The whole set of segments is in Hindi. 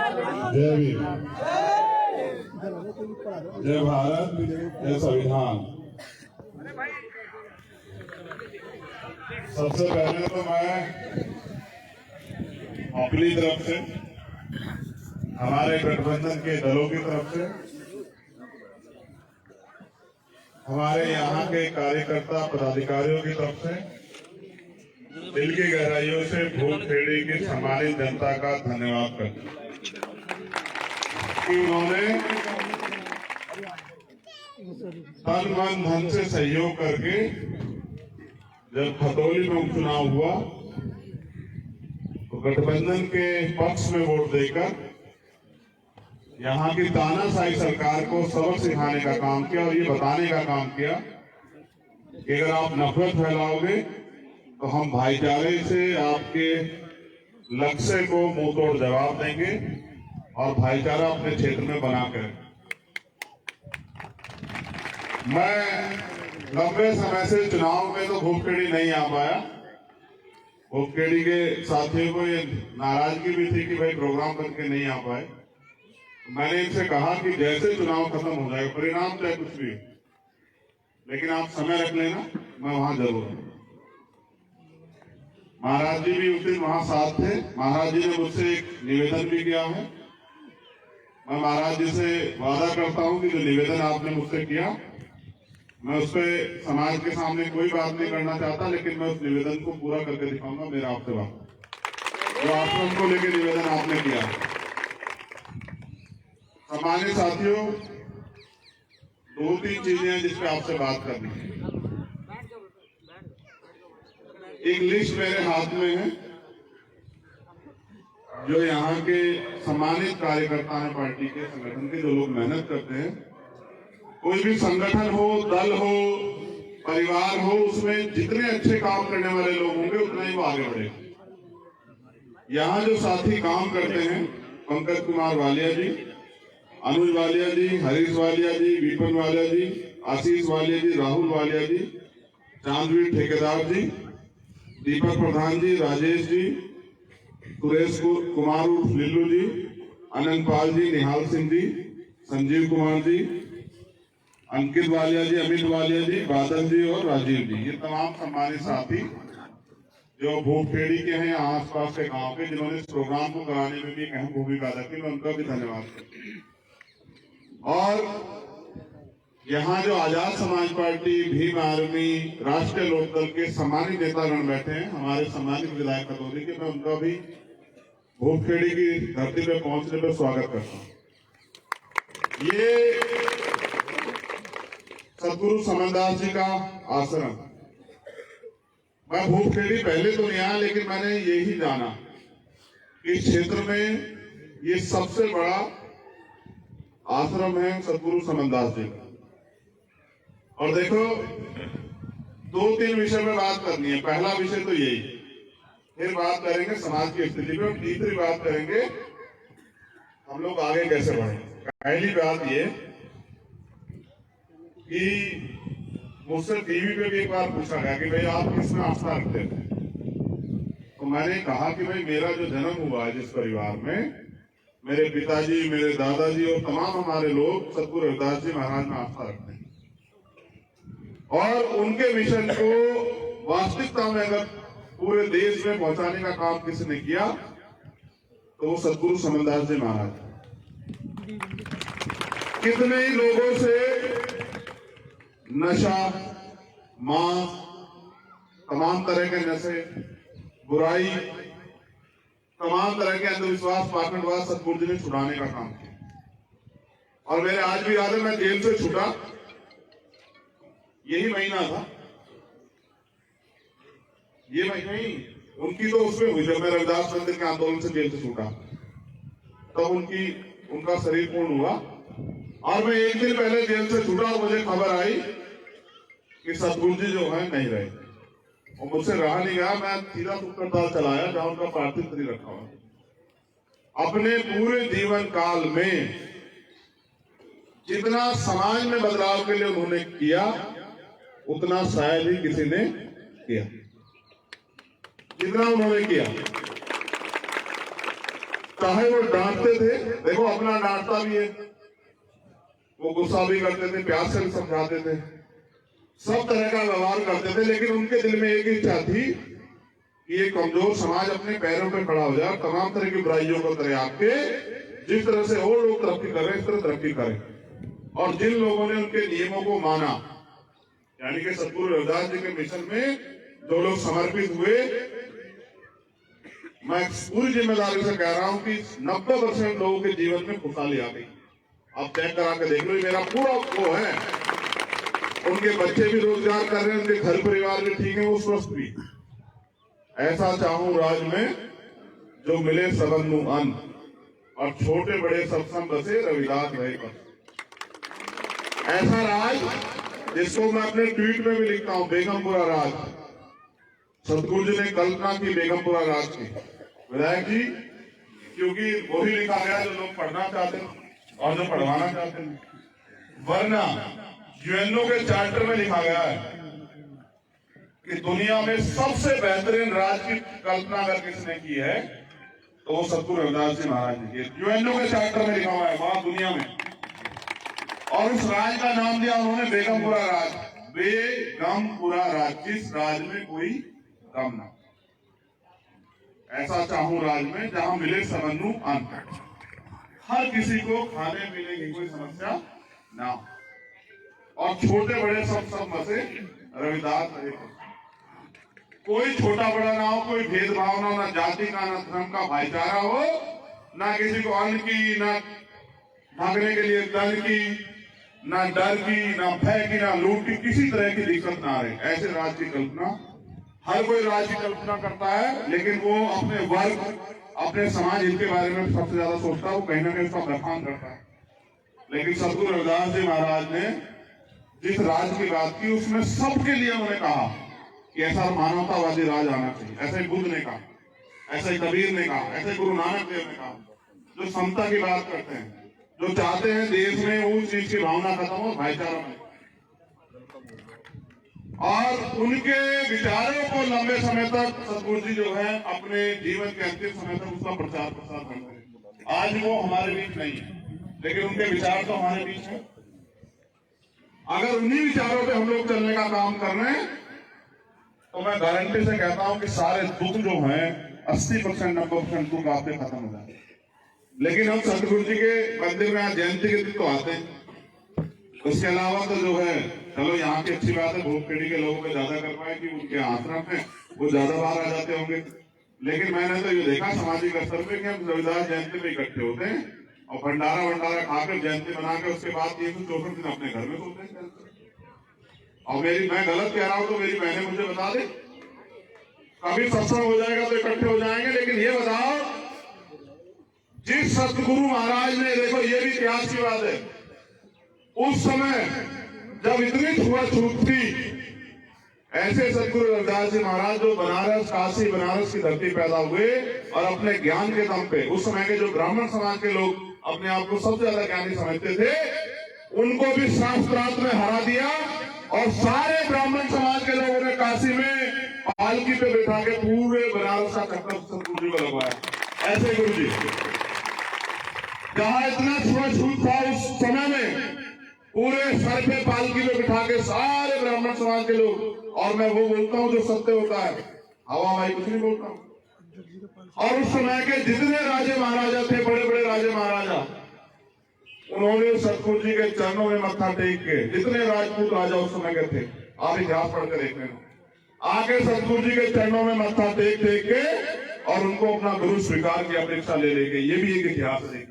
जय भीम, जय भारत, जय संविधान। सबसे पहले तो मैं अपनी तरफ से, हमारे गठबंधन के दलों की तरफ से, हमारे यहाँ के कार्यकर्ता पदाधिकारियों की तरफ से दिल की गहराइयों से भूलखेड़ी की सम्मानित जनता का धन्यवाद करता हूं कि उन्होंने तन मन धन से सहयोग करके जब खतौली में उपचुनाव हुआ तो गठबंधन के पक्ष में वोट देकर यहाँ की तानाशाही सरकार को सबक सिखाने का काम किया और ये बताने का काम किया कि अगर आप नफरत फैलाओगे तो हम भाईचारे से आपके लक्ष्य को मुंहतोड़ जवाब देंगे और भाईचारा अपने क्षेत्र में बनाकर। मैं लंबे समय से चुनाव में तो भूलखेड़ी नहीं आ पाया। भूलखेड़ी के साथियों को ये नाराजगी भी थी कि भाई प्रोग्राम करके नहीं आ पाए। मैंने इनसे कहा कि जैसे चुनाव खत्म हो जाएगा, परिणाम चाहे कुछ भी, लेकिन आप समय रख लेना, मैं वहां जरूर हूं। महाराज जी भी उस दिन वहां साथ थे। महाराज जी ने मुझसे एक निवेदन भी किया है। मैं महाराज जी से वादा करता हूं कि जो निवेदन आपने मुझसे किया, मैं उस पर समाज के सामने कोई बात नहीं करना चाहता, लेकिन मैं उस निवेदन को पूरा करके दिखाऊंगा। मेरा आपसे बात, जो आश्रम को लेकर निवेदन आपने किया। सम्मानित साथियों, 2-3 चीजें हैं जिस पे आपसे बात करनी है। एक लिस्ट मेरे हाथ में है जो यहाँ के सम्मानित कार्यकर्ता हैं, पार्टी के संगठन के, जो लोग मेहनत करते हैं। कोई भी संगठन हो, दल हो, परिवार हो, उसमें जितने अच्छे काम करने वाले लोग होंगे उतना ही वो आगे बढ़ेगा। यहाँ जो साथी काम करते हैं, पंकज कुमार वालिया जी, अनुज वालिया जी, हरीश वालिया जी, विपिन वालिया जी, आशीष वालिया जी, राहुल वालिया जी, चांदवीर ठेकेदार जी, दीपक प्रधान जी, राजेश जी, सुरेश कुमार उर्फ लिल्लू जी, अनंत पाल जी, निहाल सिंह जी, संजीव कुमार जी, अंकित वालिया जी, अमित वालिया जी, बादल जी और राजीव जी, ये तमाम सम्मानित साथी जो भूलखेड़ी के हैं, आसपास के गांव के, जिन्होंने इस प्रोग्राम को कराने में भी एक अहम भूमिका अदा की, मैं उनका भी धन्यवाद करता हूं। और यहाँ जो आजाद समाज पार्टी, भीम आर्मी, राष्ट्रीय लोकदल के सम्मानित नेतागण बैठे हैं, हमारे सम्मानित विधायक खतौली के, मैं उनका भी भूलखेड़ी की धरती पे पहुंचने पर स्वागत करता हूं। ये सदगुरु समनदास जी का आश्रम। मैं भूलखेड़ी पहले तो नहीं आया, लेकिन मैंने यही जाना इस क्षेत्र में ये सबसे बड़ा आश्रम है सदगुरु समनदास जी का। और देखो, 2-3 विषय में बात करनी है। पहला विषय तो यही, फिर बात करेंगे समाज की स्थिति पे, और तीसरी बात करेंगे हम लोग आगे कैसे बढ़े। पहली बात ये कि मुझसे टीवी पे भी एक बार पूछा गया कि भाई आप किसमें आस्था रखते थे, तो मैंने कहा कि भाई मेरा जो जन्म हुआ है जिस परिवार में, मेरे पिताजी, मेरे दादाजी और तमाम हमारे लोग सतगुरु रविदास जी महाराज में आस्था रखते हैं। और उनके मिशन को वास्तविकता में अगर पूरे देश में पहुंचाने का काम किसने किया तो वो सतगुरु समनदास जी महाराज। कितने ही लोगों से नशा, मांस, तमाम तरह के नशे, बुराई, तमाम तरह के अंधविश्वास, पाखंडवाद सतगुरु जी ने छुड़ाने का काम किया। और मेरे आज भी याद है, मैं जेल से छूटा, यही महीना था, ये महीना ही उनकी तो उसमें हुई जब मैं रविदास मंदिर के आंदोलन से जेल से छूटा, तब उनका शरीर पूर्ण हुआ। और मैं एक दिन पहले जेल से छूटा और मुझे खबर आई कि सतगुरु जी जो है नहीं रहे, और मुझसे रहा नहीं गया। मैं सीधा तुक्कड़ताल चलाया जहां उनका पार्थिव शरीर रखा हुआ। अपने पूरे जीवन काल में जितना समाज में बदलाव के लिए उन्होंने किया, उतना शायद ही किसी ने किया जितना उन्होंने किया। चाहे वो डांटते थे, देखो अपना डांटता भी है, वो गुस्सा भी करते थे, प्यार से भी समझाते थे, सब तरह का व्यवहार करते थे, लेकिन उनके दिल में एक इच्छा थी कि ये कमजोर समाज अपने पैरों पर खड़ा हो जाए, तमाम तरह की बुराइयों को त्याग के जिस तरह से और लोग तरक्की कर रहे हैं इस तरह तरक्की करें। और जिन लोगों ने उनके नियमों को माना, यानी कि सतगुरु रविदास जी के मिशन में जो लोग समर्पित हुए, मैं पूरी जिम्मेदारी से कह रहा हूं कि 90% लोगों के जीवन में खुशहाली आ गई। आप चेक करा के देख लो, मेरा पूरा वो है, उनके बच्चे भी रोजगार कर रहे हैं, उनके घर परिवार भी ठीक है, वो स्वस्थ भी। ऐसा चाहूं राज में जो मिले सबनु अन्न, और छोटे बड़े सत्संग बसे रविदास रहे पर। ऐसा राज जिसको मैं अपने ट्वीट में भी लिखता हूं, बेगमपुरा राज। सतगुरु जी ने कल्पना की बेगमपुरा राज की, विधायक जी, क्योंकि वही लिखा गया जो लोग पढ़ना चाहते हैं और जो पढ़वाना चाहते हैं। वरना यूएनओ के चार्टर में लिखा गया है कि दुनिया में सबसे बेहतरीन राज की कल्पना अगर किसने की है तो वो सतगुरु रविदास जी महाराज जी की। यूएनओ के चार्टर में लिखा हुआ है वहां दुनिया में, और उस राज का नाम दिया उन्होंने बेगमपुरा राज। बेगमपुरा राज, जिस राज में कोई गम ना। ऐसा चाहूं राज में जहां मिले सबनु अन्न, हर किसी को खाने पीने की कोई समस्या ना हो, और छोटे बड़े सब बसे रविदास रहे। कोई छोटा बड़ा ना हो, कोई भेदभाव ना हो, ना जाति का ना धर्म का भाईचारा हो, ना किसी को अन्न की, ना भागने के लिए दल की, ना डर की, ना भय की, ना लूट की, किसी तरह की दिक्कत ना आए। ऐसे राज की कल्पना हर कोई राज की कल्पना करता है, लेकिन वो अपने वर्ग, अपने समाज इनके बारे में सबसे ज्यादा सोचता है, वो कहीं ना कहीं उसका बखान करता है। लेकिन सतगुरु रविदास जी महाराज ने जिस राज की बात की उसमें सबके लिए उन्होंने कहा कि ऐसा मानवतावादी राज आना चाहिए। ऐसे ही बुद्ध ने कहा, ऐसे ही कबीर ने कहा, ऐसे गुरु नानक देव ने कहा, जो समता की बात करते हैं, जो चाहते हैं देश में उस चीज की भावना खत्म हो, भाईचारा में, और उनके विचारों को लंबे समय तक सतगुरु जी जो है अपने जीवन के अंतिम समय तक उसका प्रचार प्रसार करते हैं। आज वो हमारे बीच नहीं है, लेकिन उनके विचार तो हमारे बीच है। अगर उन्हीं विचारों पे हम लोग चलने का काम कर रहे हैं तो मैं गारंटी से कहता हूं कि सारे दुख जो हैं 80% 90% दुख आपके खत्म हो जाए। लेकिन हम सतगुरु जी के मंदिर में आज जयंती के दिन तो आते हैं, उसके अलावा तो जो है चलो यहाँ की अच्छी बात है, भोग पीढ़ी के लोगों को ज्यादा कर पाए कि उनके आश्रम में वो ज्यादा बाहर आ जाते होंगे। लेकिन मैंने तो ये देखा सामाजिक स्तर पे कि हम रविदास जयंती में इकट्ठे होते हैं और भंडारा खाकर जयंती मना के उसके बाद 364 दिन अपने घर में सोते हैं। और मैं गलत कह रहा हूं तो मेरी बहनें मुझे बता दे, कभी सत्संग हो जाएगा तो इकट्ठे हो जाएंगे। लेकिन ये बताओ, जिस सतगुरु महाराज ने, देखो ये भी इतिहास की बात है, उस समय जब इतनी छुआछूत थी, ऐसे सतगुरु रविदास जी महाराज जो बनारस, काशी बनारस की धरती पैदा हुए और अपने ज्ञान के दम पे, उस समय के जो ब्राह्मण समाज के लोग अपने आप को सबसे ज्यादा ज्ञानी समझते थे, उनको भी शास्त्रार्थ में हरा दिया। और सारे ब्राह्मण समाज के लोगों ने काशी में पालकी पे बैठा के पूरे बनारस का चक्कर सतगुरु जी को लगवाया। ऐसे गुरु जी, जहां इतना छुआछूत था उस समय में, पूरे सर पे पालकी पे बिठा के सारे ब्राह्मण समाज के लोग, और मैं वो बोलता हूँ जो सत्य होता है, हवा भाई कुछ नहीं बोलता हूं। और उस समय के जितने राजे महाराजा थे, बड़े बड़े राजे महाराजा, उन्होंने सतगुरु जी के चरणों में मत्था टेक के, जितने राजपूत राजा उस समय के थे, आप इतिहास पढ़कर देख लेना, आके सतगुरु जी के चरणों में मत्था टेक के और उनको अपना गुरु स्वीकार की अपेक्षा ले लेके। ये भी एक इतिहास है,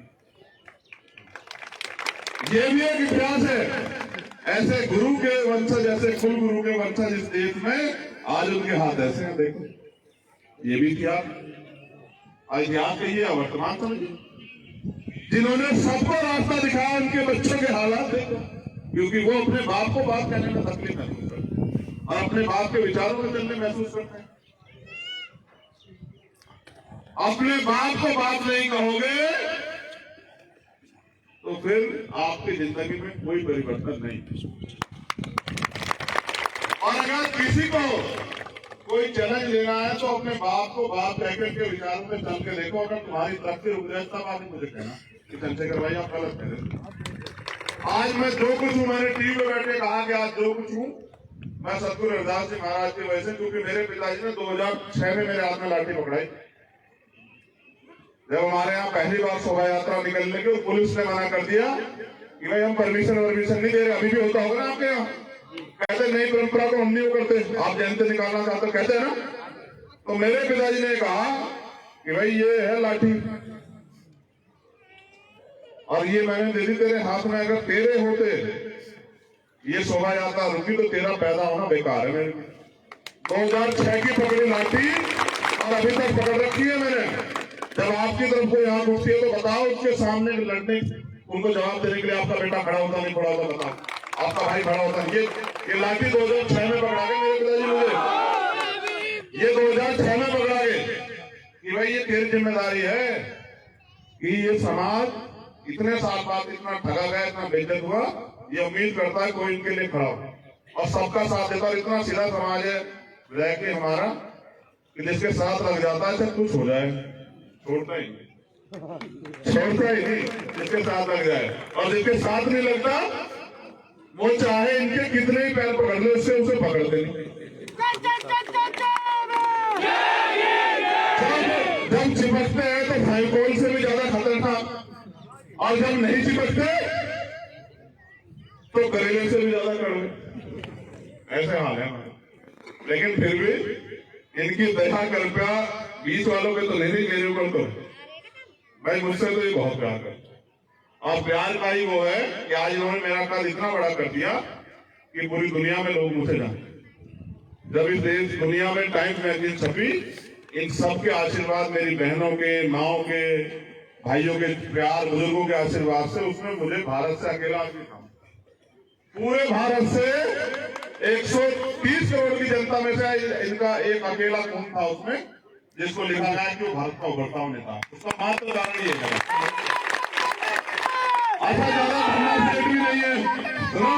ये भी एक इतिहास है। ऐसे गुरु के वंशज, ऐसे कुल गुरु के वंशज इस देश में, आज उनके हाथ ऐसे हैं, देखो ये भी इतिहास। इतिहास कहिए या वर्तमान समझिए, जिन्होंने सबको रास्ता दिखाया, उनके बच्चों के हालात देखो, क्योंकि वो अपने बाप को बात कहने में तकलीफ महसूस करते हैं और अपने बाप के विचारों में चलने महसूस करते हैं। अपने बाप को बात नहीं कहोगे तो फिर आपकी जिंदगी में कोई परिवर्तन नहीं। और अगर किसी को कोई चैलेंज लेना है तो अपने बाप को बाप कहकर के विचारों में चल के देखो, अगर तुम्हारी तरफ से रुक जाए तब आगे मुझे कहना कि चंद्रशेखर भाई आप गलत कह रहे। आज मैं जो कुछ हूँ, मैंने टीवी में बैठे कहा कि आज जो कुछ हूँ मैं सतगुरु रविदास जी महाराज की वजह से, क्योंकि मेरे पिताजी ने 2006 में मेरे हाथ में लाठी पकड़ाई। जब हमारे यहाँ पहली बार शोभा यात्रा निकलने की, पुलिस ने मना कर दिया कि भाई हम परमिशन नहीं दे रहे। अभी भी होता होगा ना आपके यहाँ, कहते नई परंपरा को हम नहीं करते, आप जयंती निकालना चाहते हो, कहते हैं ना। तो मेरे पिताजी ने कहा कि भाई ये है लाठी और ये मैंने दे दी तेरे हाथ में, अगर तेरे होते ये शोभा यात्रा रुकी तो तेरा पैदा होना बेकार है। मेरे 2006 की पकड़ी लाठी और अभी तक पकड़ रखी है मैंने। जब आपकी तरफ को यहाँ उठती है तो बताओ, उसके सामने लड़ने उनको जवाब देने के लिए आपका बेटा खड़ा होता नहीं खड़ा होता, बताओ आपका भाई खड़ा होता। ये लाठी 2006 में पकड़ा गए मेरे पिताजी मुझे, ये 2006 में पकड़ा गए कि भाई ये तेरी जिम्मेदारी है कि ये समाज इतने साल बाद इतना ठगा गया, इतना बेइज्जत हुआ, ये उम्मीद करता है कोई इनके लिए खड़ा हो और सबका साथ देता। और इतना सीधा समाज है रह के हमारा कि जिसके साथ लग जाता है सब कुछ हो जाए, छोड़ता ही नहीं, जिसके साथ लग जाए। और जिसके साथ नहीं लगता वो चाहे इनके कितने ही पैर पकड़ ले, उससे उसे पकड़ते नहीं। जब चिपकते हैं तो फाइकोल से भी ज्यादा खतरनाक, और जब नहीं चिपकते तो करेले से भी ज्यादा कड़वे। ऐसे हाल है। लेकिन फिर भी इनकी दया कृपया बीच वालों के तो नहीं, मेरे ऊपर तो भाई मुझसे तो ये बहुत प्यार करते। और प्यार का ही वो है कि आज इन्होंने मेरा कद इतना बड़ा कर दिया कि पूरी दुनिया में लोग मुझे जानते। जब इस देश दुनिया में टाइम्स मैगजीन छपी, इन सब के आशीर्वाद, मेरी बहनों के, माओ के, भाइयों के प्यार, बुजुर्गों के आशीर्वाद से उसमें मुझे भारत से अकेला आदमी था। पूरे भारत से 130 करोड़ की जनता में से इनका एक अकेला खून था उसमें, जिसको लिखा गया कि वो भारत का उभरता हुआ नेता। उसका मात्र कारण ये है, अच्छा ज्यादा धन्ना सेठ भी नहीं है, सुनो,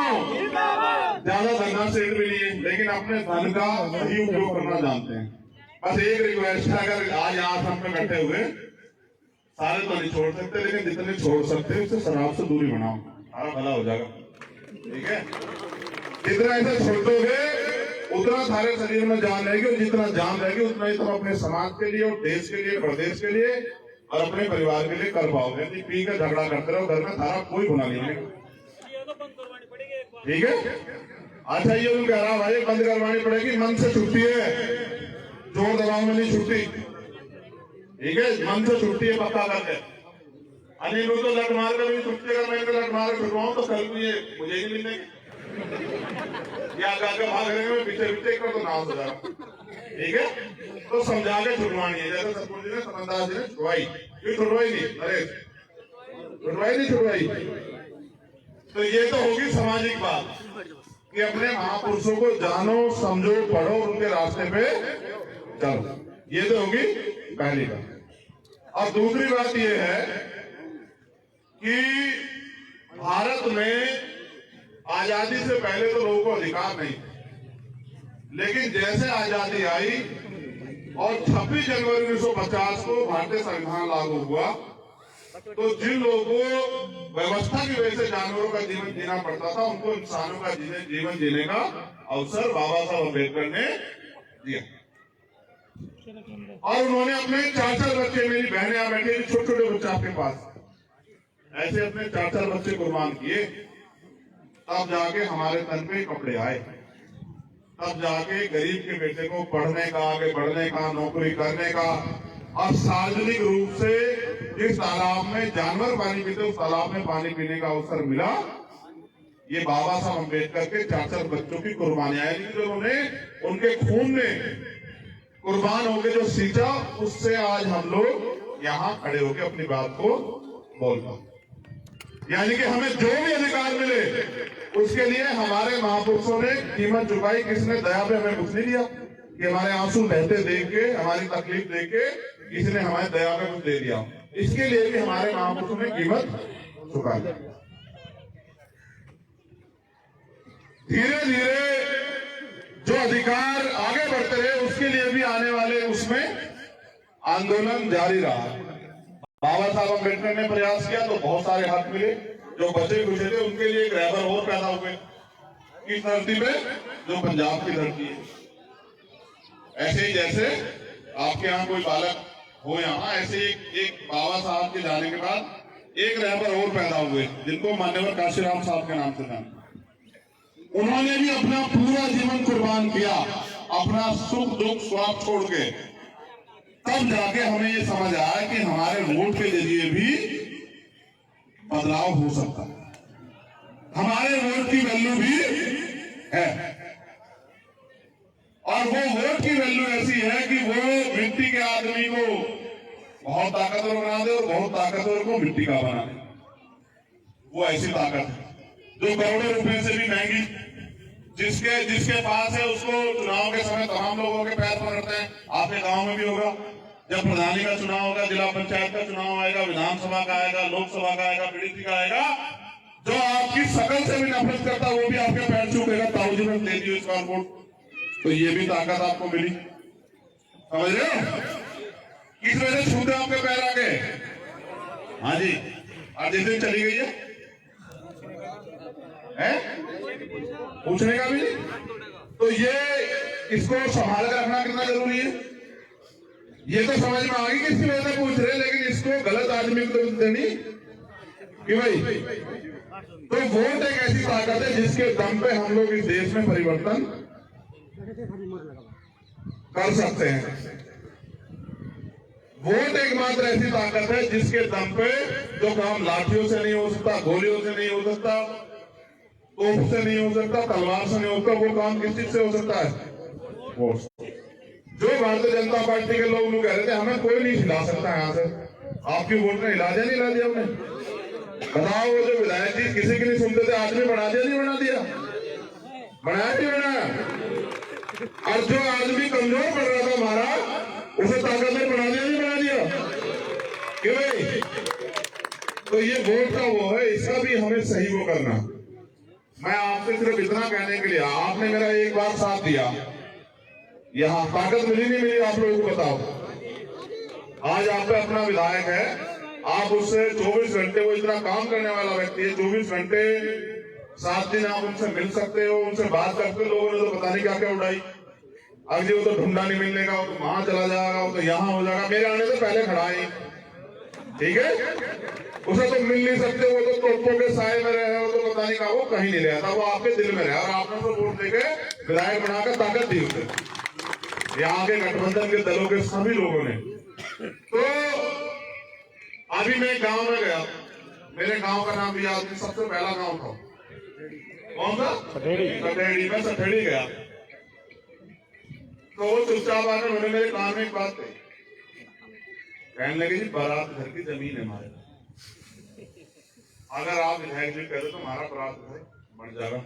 ज्यादा धन्ना सेठ भी नहीं है, लेकिन अपने धन का सही उपयोग करना जानते हैं। बस एक रिक्वेस्ट है, अगर आज यहाँ हम पे बैठे हुए सारे तो नहीं छोड़ सकते, लेकिन जितने छोड़ सकते हैं उससे शराब से दूरी बनाओ, सारा भला हो जाएगा। ठीक है, जितना ऐसे छोड़ोगे उतना सारे शरीर में जान रहेगी, और जितना जान रहेगी उतना ही तुम अपने समाज के लिए और देश के लिए, प्रदेश के लिए और अपने परिवार के लिए कर पाओगे। नहीं पी कर झगड़ा करते रहो घर में, सारा कोई गुना नहीं है। ठीक है, अच्छा ये उन कह रहा भाई बंद करवानी पड़ेगी, मन से छुट्टी है, जोर दबाव में नहीं छुट्टी। ठीक है, मन से छुट्टी है पक्का करके। अनिल तो लट मार कर भी छुट्टी, अगर मैं लट मार कर छुटवाऊं तो कल मुझे ही मिलने या आगे भाग रहे हैं पीछे पीछे कर तो नाम हो जाएगा। ठीक है, तो समझा के छुटवानी है, जैसे सतगुरु जी ने, समझदार जी ने छुटवाई। क्यों छुटवाई नहीं? अरे छुटवाई। तो ये तो होगी सामाजिक बात कि अपने महापुरुषों को जानो, समझो, पढ़ो, उनके रास्ते पे चलो। ये तो होगी पहली बात। और दूसरी बात ये है कि भारत में आजादी से पहले तो लोगों को अधिकार नहीं थे, लेकिन जैसे आजादी आई और 26 जनवरी 1950 को भारतीय संविधान लागू हुआ, तो जिन लोगों को व्यवस्था की वजह से जानवरों का जीवन जीना पड़ता था, उनको इंसानों का जीवन जीने का अवसर बाबा साहब अम्बेडकर ने दिया। और उन्होंने अपने 4 बच्चे, मेरी बहनें यहाँ बैठी, छोटे छोटे बच्चे आपके पास, ऐसे अपने 4 बच्चे कुर्बान किए, तब जाके हमारे तन पे कपड़े आए, तब जाके गरीब के बेटे को पढ़ने का, आगे बढ़ने का, नौकरी करने का, और सार्वजनिक रूप से जिस तालाब में जानवर पानी पीते उस तालाब में पानी पीने का अवसर मिला। ये बाबा साहब अम्बेडकर के 4 बच्चों की कुर्बानियां हैं, जो उन्होंने उनके खून में कुर्बान होकर जो सींचा, उससे आज हम लोग यहाँ खड़े होकर अपनी बात को बोलता। यानी कि हमें जो भी अधिकार मिले उसके लिए हमारे महापुरुषों ने कीमत चुकाई। किसने दया पे हमें कुछ नहीं दिया कि हमारे आंसू बहते देख के, हमारी तकलीफ देख के किसी ने हमारे दया पे कुछ दे दिया। इसके लिए भी हमारे महापुरुषों ने कीमत चुकाई। धीरे धीरे जो अधिकार आगे बढ़ते रहे उसके लिए भी आने वाले उसमें आंदोलन जारी रहा। बाबा साहब अम्बेडकर ने प्रयास किया तो बहुत सारे हक मिले, जो बचे खुचे थे उनके लिए एक रहबर और पैदा हुए इस धरती पे जो पंजाब की धरती है। ऐसे ही जैसे आपके यहाँ कोई बालक हो यहाँ, ऐसे एक बाबा साहब के जाने के बाद एक रहबर और पैदा हुए जिनको मान्यवर काशीराम साहब के नाम से जाना। उन्होंने भी अपना पूरा जीवन कुर्बान किया, अपना सुख दुख स्वार्थ छोड़ के। तब जाके हमें ये समझ आया कि हमारे वोट के जरिए भी बदलाव हो सकता है, हमारे वोट की वैल्यू भी है। और वो वोट की वैल्यू ऐसी है कि वो मिट्टी के आदमी को बहुत ताकतवर बना दे और बहुत ताकतवर को मिट्टी का बना दे। वो ऐसी ताकत है जो करोड़ों रुपए से भी महंगी, जिसके पास है उसको चुनाव के समय तमाम लोगों के पैर पकड़ते हैं। आपके गांव में भी होगा, जब प्रधानी का चुनाव होगा, जिला पंचायत का चुनाव आएगा, विधानसभा का आएगा, लोकसभा का आएगा, पीडीसी का आएगा, जो आपकी शकल से भी नफरत करता वो भी आपके पैर छूटेगा, ताऊजी में दे दियो इस बार वोट। तो ये भी ताकत आपको मिली, समझ रहे हो? किस वजह से छूटे आपके पैर आगे? हाँ जी, और जिस दिन चली गई है पूछने का भी नहीं। तो ये इसको संभाल कर रखना कितना जरूरी है, ये तो समझ में आ गई कि इसकी वजह से पूछ रहे, लेकिन इसको गलत आदमी को तो देनी कि भाई। तो वोट एक ऐसी ताकत है जिसके दम पे हम लोग इस देश में परिवर्तन कर सकते हैं। वोट एकमात्र ऐसी ताकत है जिसके दम पे जो काम लाठियों से नहीं हो सकता, गोलियों से नहीं हो सकता, तोप से नहीं हो सकता, तलवार से नहीं होता, वो काम किस चीज से हो सकता है? वोट। जो भारतीय जनता पार्टी के लोग कह रहे थे हमें कोई नहीं हिला सकता यहाँ से, आपकी वोट ने हिला दिया नहीं हिला दिया हमने? बताओ, वो जो विधायक जी किसी की नहीं सुनते थे, आदमी बना दिया नहीं बना दिया? बनाया नहीं बनाया? और जो आदमी कमजोर पड़ रहा था हमारा, उसे ताकतवर बना दिया नहीं बना दिया? क्यों भाई? तो ये वोट का वो है, इसका भी हमें सही वो करना। मैं आपसे सिर्फ इतना कहने के लिए, आपने मेरा एक बार साथ दिया, यहाँ ताकत मिली नहीं मिली आप लोगों को बताओ। आज आप पे अपना विधायक है, आप उससे 24 घंटे, वो इतना काम करने वाला व्यक्ति है, 24 घंटे 7 दिन आप उनसे मिल सकते हो, उनसे बात करते। लोगों ने तो पता नहीं क्या क्या उड़ाई, अगर वो तो ढूंढा नहीं मिलने का, वो तो वहां चला जाएगा, वो तो यहाँ हो जाएगा, मेरे आने से पहले खड़ा है, ठीक है? उसे तो मिल नहीं सकते, वो तो तोपों के साए में रहे, वो तो पता नहीं कहा, वो कहीं नहीं रहता, वो आपके दिल में रहा, और आपने तो वोट देके विधायक बनाकर ताकत दी उसे, यहाँ के गठबंधन के दलों के सभी लोगों ने। तो अभी मैं गांव में गया, मेरे गांव का नाम भी याद, सबसे पहला गांव था कौन सा? सठेड़ी। मैं सठेड़ी गया तो वो चुपचाप आकर उन्होंने मेरे कान में एक बात कही, कहने लगे जी बारात घर की जमीन है हमारे, अगर आप विधायक जी कह रहे तो हमारा बारात घर बन जाएगा।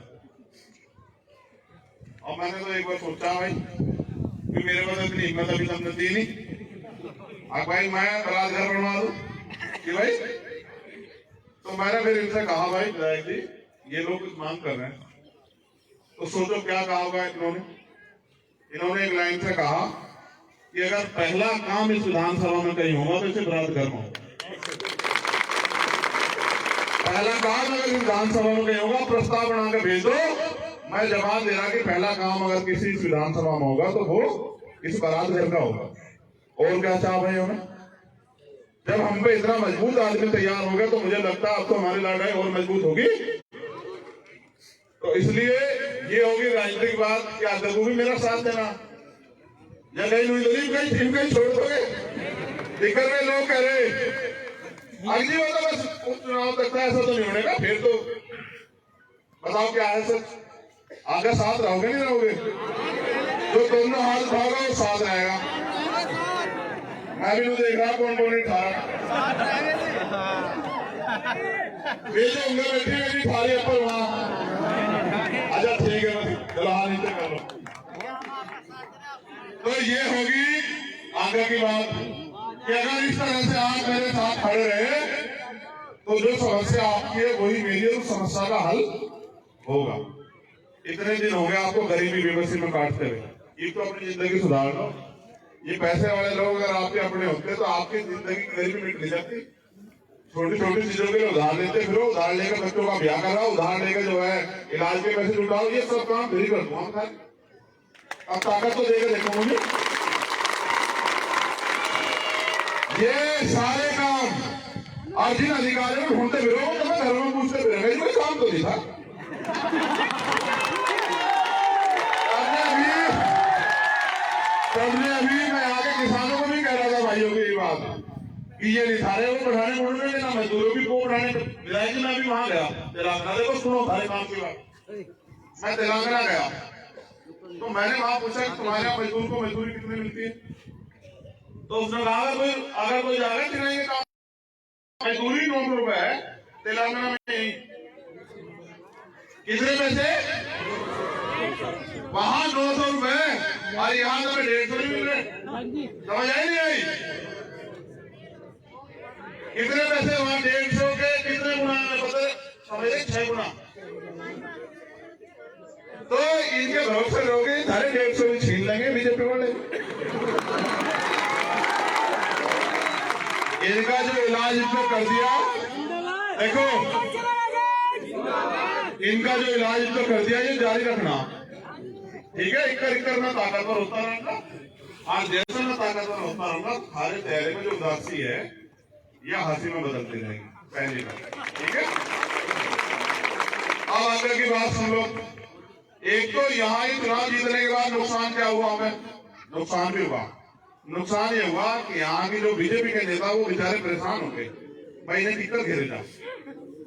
और मैंने तो एक बार सोचा भाई कि मेरे पास इतनी हिम्मत अभी तक दी नहीं, अब भाई मैं बारात घर बनवा दूं कि भाई? तो मैंने फिर इनसे कहा भाई विधायक जी ये लोग कुछ मांग कर रहे हैं, तो सोचो क्या कहा होगा इन्होंने एक लाइन से कहा कि अगर पहला काम इस विधानसभा में कहीं होगा तो इसे बारात घर में होगा। पहला काम अगर विधानसभा में कहीं होगा, प्रस्ताव बना के भेज दो, मैं जवाब दे रहा कि पहला काम अगर किसी विधानसभा में होगा तो वो इस बारात घर का होगा। और क्या चाह भाई हमें? जब हम पे इतना मजबूत आदमी तैयार हो गया तो मुझे लगता है अब तो हमारी लड़ाई और मजबूत होगी। तो इसलिए ये होगी राजनीतिक बात कि आज तक भी मेरा साथ देना, या कहीं हुई तो कहीं टीम कहीं छोड़ दोगे। दिक्कत में लोग कह रहे अगली बार तो बस उपचुनाव तक था, ऐसा तो नहीं होने का, फिर तो बताओ क्या है सच? आगे साथ रहोगे नहीं रहोगे? जो दोनों हाथ उठाओगे वो साथ रहेगा। मैं भी तो देख रहा कौन कौन नहीं ठा रहा, बेचो उंगल बैठी मेरी थाली पर वहां। अच्छा ठीक है, चलो हाथ नीचे कर लो। तो ये होगी आगे की बात कि अगर इस तरह से आप मेरे साथ खड़े रहे तो जो समस्या आपकी है वही मेरी है, उस समस्या का हल होगा। इतने दिन हो गए आपको गरीबी बेबसी में काटते हुए, ये तो अपनी जिंदगी सुधार लो। ये पैसे वाले लोग अगर आपके अपने होते तो आपकी जिंदगी की गरीबी मिट नहीं जाती। छोटी छोटी चीजों के लिए उधार लेते फिर उधार लेकर बच्चों का ब्याह कर रहा, उधार लेकर जो है इलाज के पैसे जुटाओ, ये सब काम फ्री कर दूंगा। अब ताकत तो देकर देखो मुझे, ये सारे काम और जिन अधिकारियों को ढूंढते फिरो तो मैं घर में पूछते फिरेगा, कोई काम तो नहीं था। अभी मैं आगे किसानों को भी कह रहा था भाइयों की बात कि ये निथारे को बढ़ाने उन्होंने देना, मजदूरों की को बढ़ाने विधायक में अभी वहां गया तेलंगाना। देखो सुनो सारे काम की बात, मैं तेलंगाना गया तो मैंने वहां पूछा कि तुम्हारे यहाँ मजदूर को मजदूरी कितनी मिलती है, तो उसने कहा अगर कोई जाएगा चलाएंगे काम मजदूरी 900 रुपए है तेलंगाना में। कितने पैसे? वहां 900 रुपए और यहाँ तो 150 नहीं मिल रहे, समझ आई नहीं आई? कितने पैसे वहां 150 के कितने गुना पता समझे? 6 गुना। तो इनके भरोसे रहोगे सारे 150 भी छीन लेंगे बीजेपी वाले। इनका जो इलाज इसको कर दिया, देखो इनका जो इलाज इसको कर दिया ये जारी रखना, ठीक है? इक्कर में ताकतवर होता रहूंगा और जैसे मैं ताकतवर होता रहूंगा हमारे चेहरे में जो उदासी है यह हंसी में बदलती रहेगी, पहली बात, ठीक है? अब आगे की बात सुन लो। एक तो यहाँ ही चुनाव जीतने के बाद नुकसान क्या हुआ हमें? नुकसान भी हुआ। नुकसान ये हुआ कि यहाँ की जो बीजेपी के नेता वो बेचारे परेशान हो गए, भाई ने टिकट घेरे था।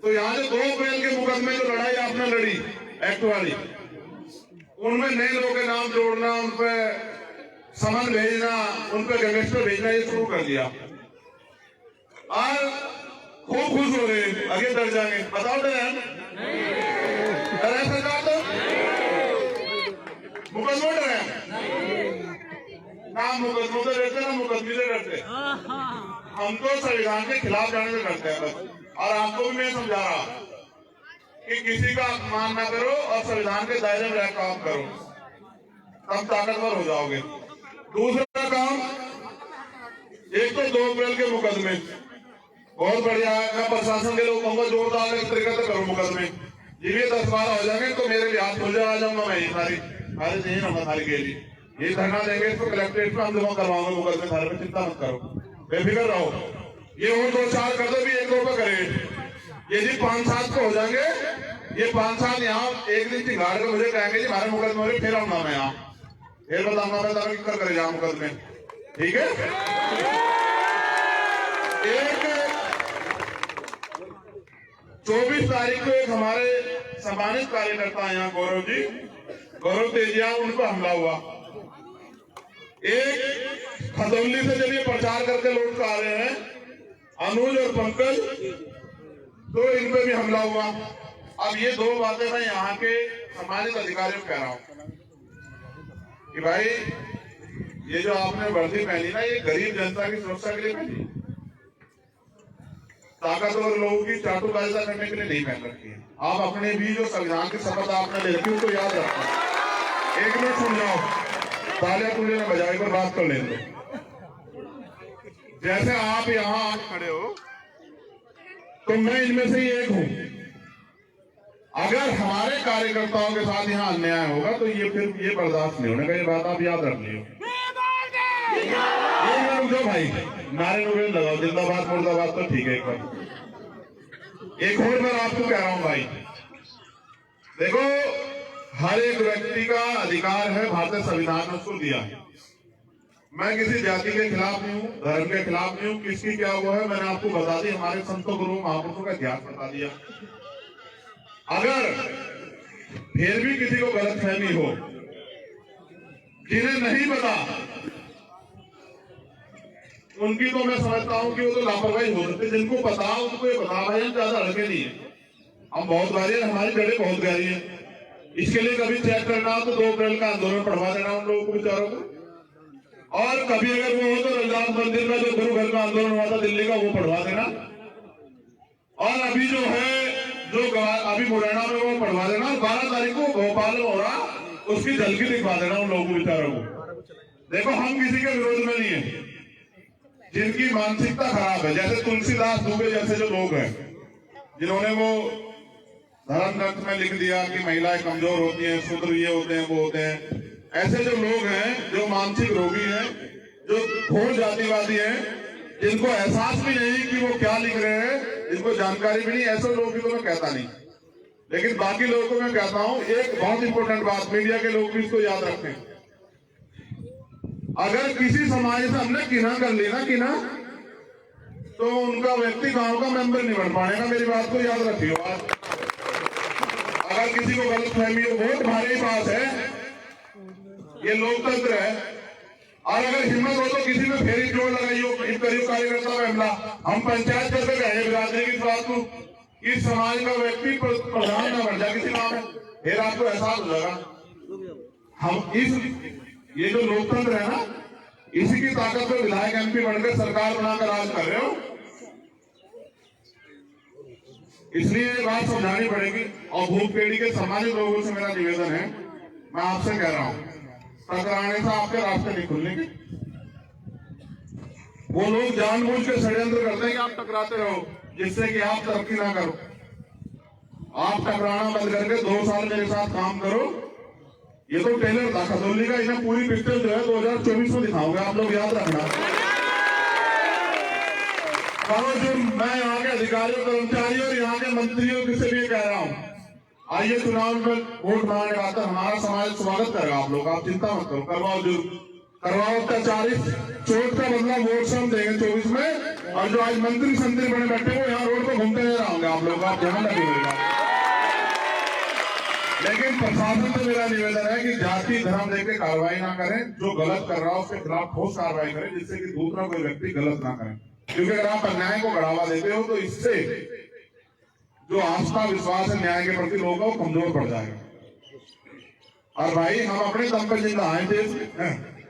तो यहाँ जो 2 अप्रैल के मुकदमे जो लड़ाई आपने लड़ी एक्ट वाली, उनमें नए लोगों के नाम जोड़ना, उन पे समन भेजना, उन पे गैंगस्टर भेजना ये शुरू कर दिया और खूब खुश हो रहे, आगे डर जाएंगे। बताओ डर सरकार तो मुकदमा डर है ना, मुकदमों से डरते ना मुकदमे से डरते। हम तो संविधान के खिलाफ जाने से डरते हैं बस। और आपको भी मैं समझा रहा कि किसी का अपमान ना करो और संविधान के दायरे में रहकर काम करो, तब ताकतवर हो जाओगे। दूसरा काम, एक तो 2 अप्रैल के मुकदमे बहुत बढ़िया है। मैं प्रशासन के लोगों को जोरदार तरीके से करूँ मुकदमे, ये 10-12 हो जाएंगे तो मेरे भी हाथ खुल आ जाऊंगा मैं, सारी नहीं रहूंगा सारी के लिए। ये धरना देंगे इसको कलेक्ट्रेट में हम जमा करवाऊंगा मुकदमे सारे में, चिंता मत करो, बेफिक्र रहो। ये और 2-4 कर दो भी 1 रुपए करे, ये जी 5-7 को हो जाएंगे। ये 5-7 यहाँ एक दिन चिंगाड़ कर मुझे कहेंगे जी हमारे मुकदमे में फिर आऊंगा मैं यहाँ, फिर बताऊंगा मैं ताकि कर करे जाऊँ मुकदमे, ठीक है? एक 24 तारीख को एक हमारे सम्मानित कार्यकर्ता है यहाँ गौरव तेजिया, उन पर हमला हुआ। एक खदौली से जब ये प्रचार करके लौट कर आ रहे हैं अनुज और पंकज, तो इन पे भी हमला हुआ। अब ये 2 बातें मैं यहाँ के सम्मानित अधिकारियों को कह रहा हूँ कि भाई ये जो आपने वर्दी पहनी ना, ये गरीब जनता की सुरक्षा के लिए पहनी, ताकतवर लोगों की चाटुकारिता करने के लिए नहीं पहन रखी है। आप अपने भी जो संविधान की शपथ आपने ले रखी उसको याद रखना। 1 मिनट सुन जाओ, तालियां तुलियां न बजाई पर बात कर लेंगे। जैसे आप यहाँ खड़े हो तो मैं इनमें से ही एक हूं। अगर हमारे कार्यकर्ताओं के साथ यहाँ अन्याय होगा तो ये फिर ये बर्दाश्त नहीं होने का, ये बात आप याद रख लियो। जो भाई नारे नुरे लगाओ, जिंदाबाद मुर्दाबाद तो ठीक है। एक और मैं आपको कह रहा हूं भाई, देखो हर एक व्यक्ति का अधिकार है, भारतीय संविधान ने उसको दिया है। मैं किसी जाति के खिलाफ नहीं हूँ, धर्म के खिलाफ नहीं हूँ, किसकी क्या हुआ है मैंने आपको बता दी, हमारे संतों गुरु महापुरुषों का इतिहास बता दिया। अगर फिर भी किसी को गलतफहमी हो, जिन्हें नहीं पता उनकी तो मैं समझता हूं कि वो तो लापरवाही हो सकती है। जिनको पता उनको ये बता भाई हम ज्यादा हड़के नहीं है, हम बहुत गहरी है, हमारी जड़ें बहुत गहरी है। इसके लिए कभी चेक करना हो तो 2 अप्रैल का आंदोलन पढ़वा देना उन लोगों को बेचारों को, और कभी अगर वो हो तो रघुनाथ मंदिर में जो गुरु घर का आंदोलन हुआ था दिल्ली का वो पढ़वा देना। और अभी जो है जो अभी मुरैना में वो पढ़वा देना, 12 तारीख को भोपाल में हो रहा, उसकी झलकी दिखवा देना उन लोगों बेचारों को। देखो हम किसी के विरोध में नहीं है, जिनकी मानसिकता खराब है, जैसे तुलसीदास दुबे जैसे जो लोग हैं, जिन्होंने वो धर्म ग्रंथ में लिख दिया कि महिलाएं कमजोर होती हैं, शूद्र ये होते हैं, वो होते हैं, ऐसे जो लोग हैं, जो मानसिक रोगी हैं, जो घोर जातिवादी हैं, जिनको एहसास भी नहीं कि वो क्या लिख रहे हैं, जिनको जानकारी भी नहीं, ऐसे लोगों की तो मैं कहता नहीं। लेकिन बाकी लोगों को मैं कहता हूं, एक बहुत इंपॉर्टेंट बात, मीडिया के लोग भी इसको याद रखें। अगर किसी समाज से हमने किना कर ली ना, किना, तो उनका व्यक्ति गांव का मेंबर नहीं बन पाएगा। मेरी बात को याद रखियो। अगर किसी को गलत फहमी हो, वोट हमारे पास है, ये लोकतंत्र है, और अगर हिम्मत हो तो किसी में फेरी जोड़ लगाइयो, इन करियो कार्यकर्ता का हमला। हम पंचायत करके गए बिरादरी की बात को, इस समाज का व्यक्ति प्रधान न बन जाए किसी गांव में, फिर आपको एहसास हो जाएगा। हम ये जो लोकतंत्र है ना, इसी की ताकत पर विधायक एमपी बनकर सरकार बनाकर राज कर रहे हो। इसलिए ये बात समझानी पड़ेगी। और भूख पेड़ी के सम्मानित लोगों से मेरा निवेदन है, मैं आपसे कह रहा हूं, टकराने से आपके रास्ते नहीं खुलने। वो लोग जानबूझ के षड्यंत्र करते हैं कि आप टकराते रहो, जिससे कि आप तरक्की ना करो। आप टकराना बंद करके 2 साल मेरे साथ काम करो। ये तो टेलर था खदौली का, इन्हें पूरी पिक्चर जो है 2024 में दिखाऊंगा, आप लोग याद रखना। और जो मैं यहाँ के अधिकारियों, कर्मचारियों और यहाँ के मंत्रियों से भी कह रहा हूँ, आइए चुनाव में वोट मांगने का आता, हमारा समाज स्वागत करेगा आप लोग, आप चिंता मत करो। करवाओ अत्याचारित, चोट का बदला वोट से हम देंगे 24 में। और जो आज मंत्री संतरी बने बैठे वो यहाँ रोड पर घूमते नजर आएंगे आप लोग, आप ध्यान रखिएगा। लेकिन प्रशासन से मेरा निवेदन है कि जाति धर्म देकर कार्रवाई ना करें, जो गलत कर रहा है उसके खिलाफ ठोस कार्रवाई करें, जिससे कि दूसरा कोई व्यक्ति गलत ना करे। क्योंकि अगर आप अन्याय को बढ़ावा देते हो तो इससे जो आस्था विश्वास है न्याय के प्रति लोगों को कमजोर पड़ जाएगा। और भाई हम अपने दम पर जिंदा आए थे,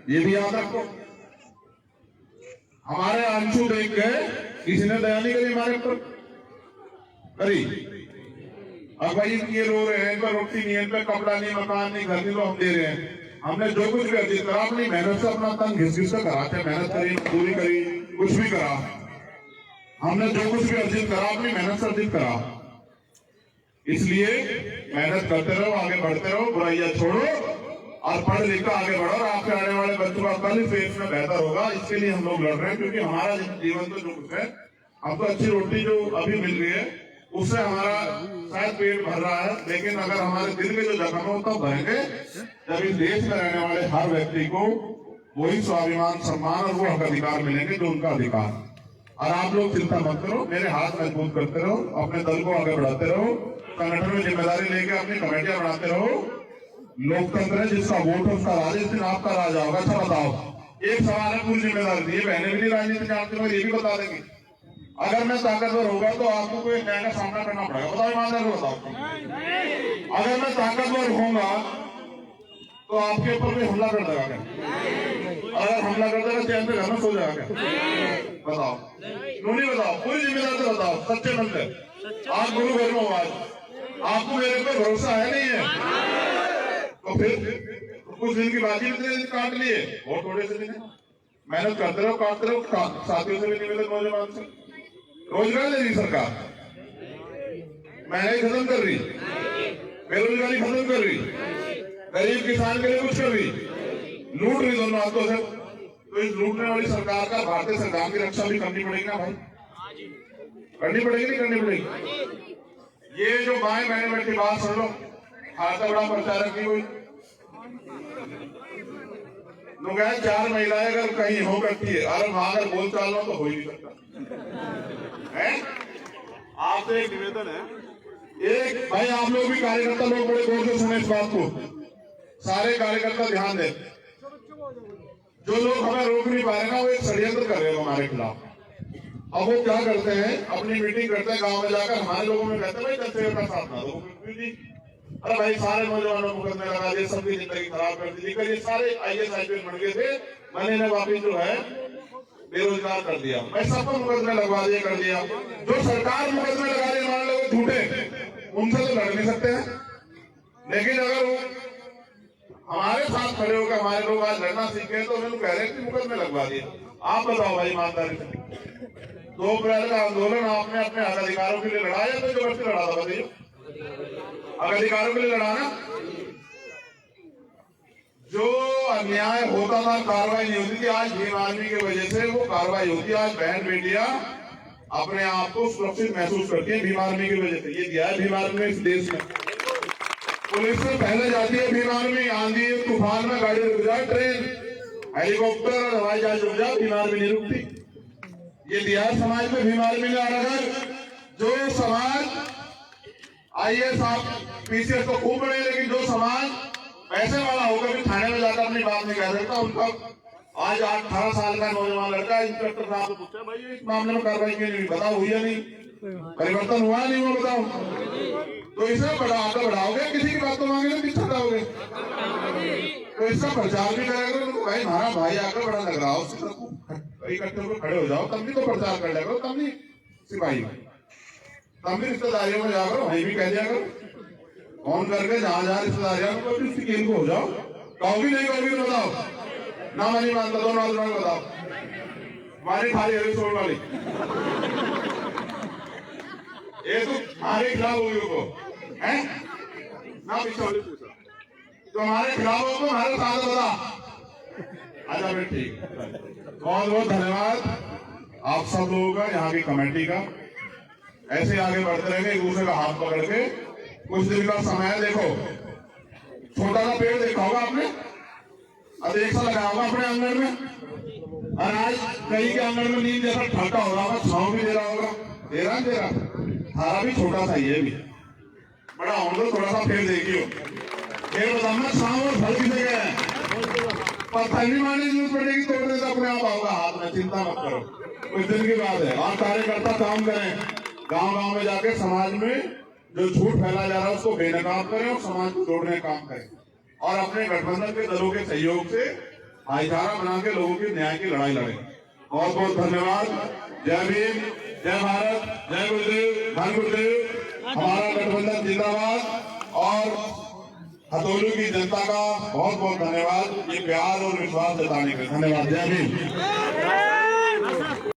ये भी याद रखो। हमारे आंसू देख के किसी ने दया नहीं करी हमारे ऊपर, करी। अब भाई ये रो रहे हैं, इन पर रोटी नहीं है, इन पर कपड़ा नहीं, मकान नहीं, घर नहीं, तो हम दे रहे हैं। हमने जो कुछ भी अर्जित करा अपनी मेहनत से, अपना तन घिस घिस कर करा, चाहे मेहनत करी, पूरी करी, कुछ भी करा, हमने जो कुछ भी अर्जित करा अपनी मेहनत से अर्जित करा। इसलिए मेहनत करते रहो, आगे बढ़ते रहो, बुराइयां छोड़ो और पढ़ लिख कर आगे बढ़ो। और आपके आने वाले बच्चों का कल फेस में बेहतर होगा, इसके लिए हम लोग लड़ रहे हैं। क्योंकि हमारा जीवन तो जो कुछ है, हमको अच्छी रोटी जो अभी मिल रही है उससे हमारा शायद पेट भर रहा है, लेकिन अगर हमारे दिल में जो जख्म है वो तब भरेंगे जब इस देश में रहने वाले हर व्यक्ति को वही स्वाभिमान, सम्मान और वो हक अधिकार मिलेंगे जो उनका अधिकार। और आप लोग चिंता मत करो, मेरे हाथ मजबूत करते रहो, अपने दल को आगे बढ़ाते रहो, संगठन में जिम्मेदारी लेके अपनी कमेटियां बनाते रहो। लोकतंत्र है, जिसका वोट है उसका राज, इस दिन आपका राज होगा। अच्छा बताओ, एक सवाल है, पूरी जिम्मेदारी दी है, बहने भी नहीं राजनीति जानती हो, ये भी बता देंगे। अगर मैं ताकतवर होगा तो आपको कोई न्याय का सामना करना पड़ेगा, बताओ ईमानदार को बताओ। अगर मैं ताकतवर होऊंगा तो आपके ऊपर कोई हमला कर देगा क्या? अगर हमला कर देगा चैन पे घर में सो जाएगा क्या? बताओ, नहीं बताओ, पूरी जिम्मेदारी से बताओ, सच्चे मन से। आप गुरु घर में हो, आज आपको मेरे पे भरोसा है नहीं है तो फिर कुछ दिन की बात ही काट लिए, और थोड़े से दिन मेहनत करते रहो, काटते रहो। साथियों से भी निवेदन, नौजवान से, रोजगार दे रही सरकार, महंगाई खत्म कर रही, बेरोजगारी खत्म कर रही, गरीब किसान के लिए कुछ कर रही, लूट रही दोनों हाथों से। तो इस लूटने वाली सरकार का भारतीय सरकार की रक्षा भी करनी पड़ेगी ना भाई, करनी पड़ेगी, नहीं करनी पड़ेगी। ये जो बाएं बहने बैठी बात सुन लो, खाता बड़ा प्रचारक की कोई लोग है, 4 महिलाएं अगर कहीं हो करती है, अरे वहां अगर बोल चाल लो तो हो ही नहीं सकता है। आपसे एक निवेदन है, एक भाई आप लोग भी कार्यकर्ता लोग बड़े गौर से सुने इस बात को, सारे कार्यकर्ता ध्यान दें। जो लोग हमें रोक नहीं पा रहे ना, वो एक षड्यंत्र कर रहे हैं हमारे खिलाफ। अब वो क्या करते हैं, अपनी मीटिंग करते हैं गांव में जाकर, हमारे लोगों में कहते हैं भाई दस का साथ ना दो। अरे भाई सारे नौजवानों को मुकदमे लगा दिए, सबकी जिंदगी खराब कर दी, लेकिन ये सारे IAS IPS बन गए थे, मैंने इन्हें वापिस जो है बेरोजगार कर दिया। मैं सबको मुकदमे लगवा दिया, कर दिया। जो सरकार मुकदमे लगा रही है मान लो झूठे, उनसे तो लड़ नहीं सकते हैं, लेकिन अगर वो हमारे साथ खड़े होकर हमारे लोग आज लड़ना सीखे तो उन्होंने कह रहे हैं कि मुकदमे लगवा दिए। आप बताओ भाई ईमानदारी से, 2 अप्रैल का आंदोलन आपने अपने हक अधिकारों के लिए लड़ा या तो जबरदस्ती लड़ा था? बताइए, हक अधिकारों के लिए लड़ाना। जो अन्याय होता था, कार्रवाई नहीं होती थी, आज भीम आर्मी की वजह से वो कार्रवाई होती है। आज बहन बेटियां अपने आप को सुरक्षित महसूस करती है भीम आर्मी की वजह से। ये दिया है भीम आर्मी ने इस देश में। पुलिस से पहले जाती है भीम आर्मी, आंधी तूफान में गाड़ी रुक जाए, ट्रेन, हेलीकॉप्टर और हवाई जहाज रुक जाए, भीम आर्मी नहीं रुकती। ये दिया है समाज में भीम आर्मी ने। और अगर जो समाज IAS PCS तो खूब बड़े, लेकिन जो समाज पैसे वाला होकर भी थाने में जाकर अपनी बात नहीं कह सकता, उनका आज 18 साल का नौजवान लड़का इंस्पेक्टर साहब से पूछा, भाई इस मामले में कार्रवाई क्यों नहीं? बताओ हुई या नहीं? परिवर्तन हुआ नहीं हुआ? बताओ। तो इसे बढ़ाओगे, किसी की बात तो मांगे पीछे हटाओगे, तो इसका प्रचार भी करेगा। तो भाई हमारा भाई आकर बड़ा लग रहा हो, इकट्ठे होकर खड़े हो जाओ, तब भी तो प्रचार कर लिया करो, तब नहीं सिपाही, तब भी रिश्तेदारियों में जाकर वहीं भी कह दिया करो, फोन करके जहां रिश्तेदारियों में तो उसकी केंद्र हो जाओ। कहोगी नहीं कहोगी बताओ, ना मनी मानता दो ना बताओ, हमारी थाली है छोड़ वाली, ये तो हमारे खिलाफ होगी को है ना? पीछे वाली पूछा तो हमारे खिलाफ हो तो हमारे साथ बता। अच्छा फिर ठीक, बहुत बहुत धन्यवाद आप सब लोगों का, यहाँ की कमेटी का। ऐसे आगे बढ़ते रहेंगे, एक दूसरे का हाथ पकड़ के। कुछ दिन का समय है, देखो छोटा सा पेड़ देखा होगा आपने, अब 1 साल लगा होगा अपने आंगन में, और आज कहीं के आंगन में नींद जैसा ठंडा हो रहा होगा, छांव भी दे रहा होगा, दे रहा थारा भी छोटा सा, ये भी बड़ा होगा, थोड़ा सा पेड़ देखियो, फिर बताना छांव और फल किसे गए हैं। पत्थर नहीं मारने की जरूरत पड़ेगी, तोड़ने से अपने आप आओगा हाथ में, चिंता मत करो, कुछ दिन की बात है। और कार्यकर्ता काम करें, गांव गांव में जाके समाज में जो झूठ फैला जा रहा है उसको बेनकाब करें और समाज को जोड़ने का काम करें, और अपने गठबंधन के दलों के सहयोग से भाईचारा बना के लोगों की न्याय की लड़ाई लड़ें। बहुत बहुत धन्यवाद। जय भीम, जय भारत, जय गुरुदेव, धन गुरुदेव। हमारा गठबंधन जिंदाबाद। और हथौली की जनता का बहुत बहुत धन्यवाद, ये प्यार और विश्वास जताने का। धन्यवाद। जय भीम।